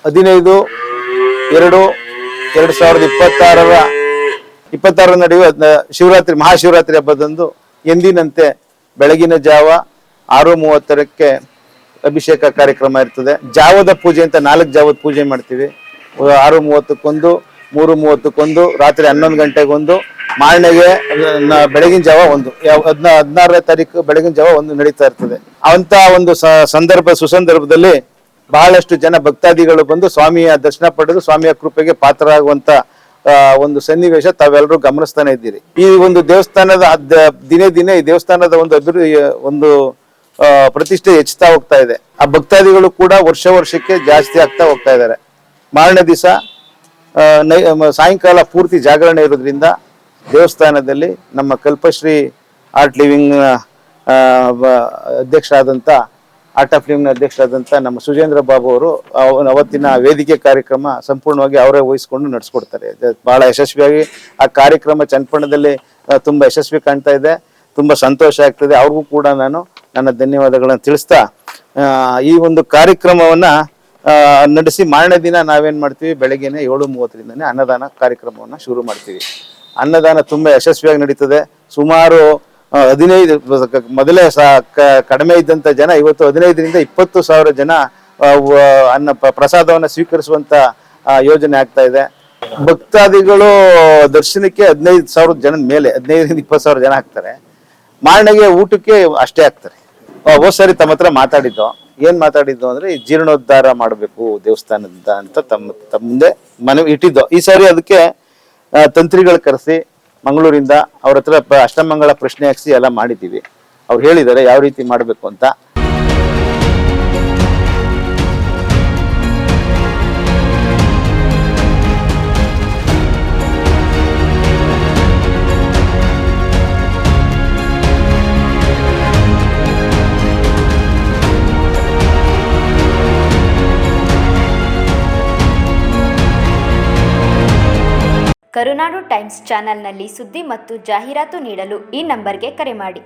15/2/2026 ನಡೆಯುವ ಶಿವರಾತ್ರಿ ಮಹಾಶಿವರಾತ್ರಿ ಹಬ್ಬದಂದು ಎಂದಿನಂತೆ ಬೆಳಗಿನ ಜಾವ 6:30ಕ್ಕೆ ಅಭಿಷೇಕ ಕಾರ್ಯಕ್ರಮ ಇರ್ತದೆ. ಜಾವದ ಪೂಜೆ ಅಂತ 4 ಜಾವದ ಪೂಜೆ ಮಾಡ್ತೀವಿ. 6:30ಕ್ಕೊಂದು, 3:30ಕ್ಕೊಂದು, ರಾತ್ರಿ 11 ಗಂಟೆಗೊಂದು, ಮಾರನೆಗೆ ಬೆಳಗಿನ ಜಾವ 1, 16ನೇ ತಾರೀಕು ಬೆಳಗಿನ ಜಾವ 1 ನಡೀತಾ ಇರ್ತದೆ. ಅಂತ ಒಂದು ಸುಸಂದರ್ಭದಲ್ಲಿ ಬಹಳಷ್ಟು ಜನ ಭಕ್ತಾದಿಗಳು ಬಂದು ಸ್ವಾಮಿಯ ದರ್ಶನ ಪಡೆದು ಸ್ವಾಮಿಯ ಕೃಪೆಗೆ ಪಾತ್ರರಾಗುವಂತ ಒಂದು ಸನ್ನಿವೇಶ ತಾವೆಲ್ಲರೂ ಗಮನಿಸ್ತಾನೆ ಇದ್ದೀರಿ. ಈ ಒಂದು ದೇವಸ್ಥಾನದ ದಿನೇ ದಿನೇ ಈ ದೇವಸ್ಥಾನದ ಒಂದು ಪ್ರತಿಷ್ಠೆ ಹೆಚ್ಚುತ್ತಾ ಹೋಗ್ತಾ ಇದೆ. ಆ ಭಕ್ತಾದಿಗಳು ಕೂಡ ವರ್ಷಕ್ಕೆ ಜಾಸ್ತಿ ಆಗ್ತಾ ಹೋಗ್ತಾ ಇದ್ದಾರೆ. ಮಾರನೇ ದಿವಸ ಸಾಯಂಕಾಲ ಪೂರ್ತಿ ಜಾಗರಣೆ ಇರೋದ್ರಿಂದ ದೇವಸ್ಥಾನದಲ್ಲಿ ನಮ್ಮ Kalpashree art living art of living ಅಧ್ಯಕ್ಷರಾದಂಥ ನಮ್ಮ ಸುಜೇಂದ್ರ ಬಾಬು ಅವರು ಅವತ್ತಿನ ವೇದಿಕೆ ಕಾರ್ಯಕ್ರಮ ಸಂಪೂರ್ಣವಾಗಿ ಅವರೇ ವಹಿಸ್ಕೊಂಡು ನಡೆಸ್ಕೊಡ್ತಾರೆ. ಬಹಳ ಯಶಸ್ವಿಯಾಗಿ ಆ ಕಾರ್ಯಕ್ರಮ ಚನ್ನಪಟ್ಟಣದಲ್ಲಿ ತುಂಬಾ ಯಶಸ್ವಿ ಕಾಣ್ತಾ ಇದೆ. ತುಂಬಾ ಸಂತೋಷ ಆಗ್ತದೆ. ಅವ್ರಿಗೂ ಕೂಡ ನಾನು ನನ್ನ ಧನ್ಯವಾದಗಳನ್ನು ತಿಳಿಸ್ತಾ ಈ ಒಂದು ಕಾರ್ಯಕ್ರಮವನ್ನ ನಡೆಸಿ ಮಾರನೇ ದಿನ ನಾವೇನ್ ಮಾಡ್ತೀವಿ, ಬೆಳಗ್ಗೆನೆ 7:30ರಿಂದನೇ ಅನ್ನದಾನ ಕಾರ್ಯಕ್ರಮವನ್ನ ಶುರು ಮಾಡ್ತೀವಿ. ಅನ್ನದಾನ ತುಂಬಾ ಯಶಸ್ವಿಯಾಗಿ ನಡೀತದೆ. ಸುಮಾರು 15 ಮೊದಲೇ ಕಡಿಮೆ ಇದ್ದಂತ ಜನ ಇವತ್ತು 15ರಿಂದ 20,000 ಜನ ಪ್ರಸಾದವನ್ನ ಸ್ವೀಕರಿಸುವಂತ ಯೋಜನೆ ಆಗ್ತಾ ಇದೆ. ಭಕ್ತಾದಿಗಳು ದರ್ಶನಕ್ಕೆ 15,000 ಜನದ ಮೇಲೆ 15ರಿಂದ 20,000 ಜನ ಆಗ್ತಾರೆ. ಮಾರನೆಗೆ ಊಟಕ್ಕೆ ಅಷ್ಟೇ ಆಗ್ತಾರೆ. ಹೋದ್ ಸರಿ ತಮ್ಮ ಹತ್ರ ಏನ್ ಮಾತಾಡಿದ್ದು ಅಂದ್ರೆ ಈ ಜೀರ್ಣೋದ್ಧಾರ ಮಾಡಬೇಕು ದೇವಸ್ಥಾನದಿಂದ ಅಂತ ತಮ್ಮ ಮುಂದೆ ಮನವಿ ಇಟ್ಟಿದ್ದು. ಈ ಸಾರಿ ಅದಕ್ಕೆ ತಂತ್ರಿಗಳು ಕರೆಸಿ ಮಂಗಳೂರಿಂದ ಅವ್ರ ಹತ್ರ ಅಷ್ಟಮಂಗಳ ಪ್ರಶ್ನೆ ಹಾಕ್ಸಿ ಎಲ್ಲ ಮಾಡಿದ್ದೀವಿ. ಅವ್ರು ಹೇಳಿದ್ದಾರೆ ಯಾವ ರೀತಿ ಮಾಡಬೇಕು ಅಂತ. ಕರುನಾಡು ಟೈಮ್ಸ್ ಚಾನೆಲ್ನಲ್ಲಿ ಸುದ್ದಿ ಮತ್ತು ಜಾಹೀರಾತು ನೀಡಲು ಈ ನಂಬರ್ಗೆ ಕರೆ ಮಾಡಿ.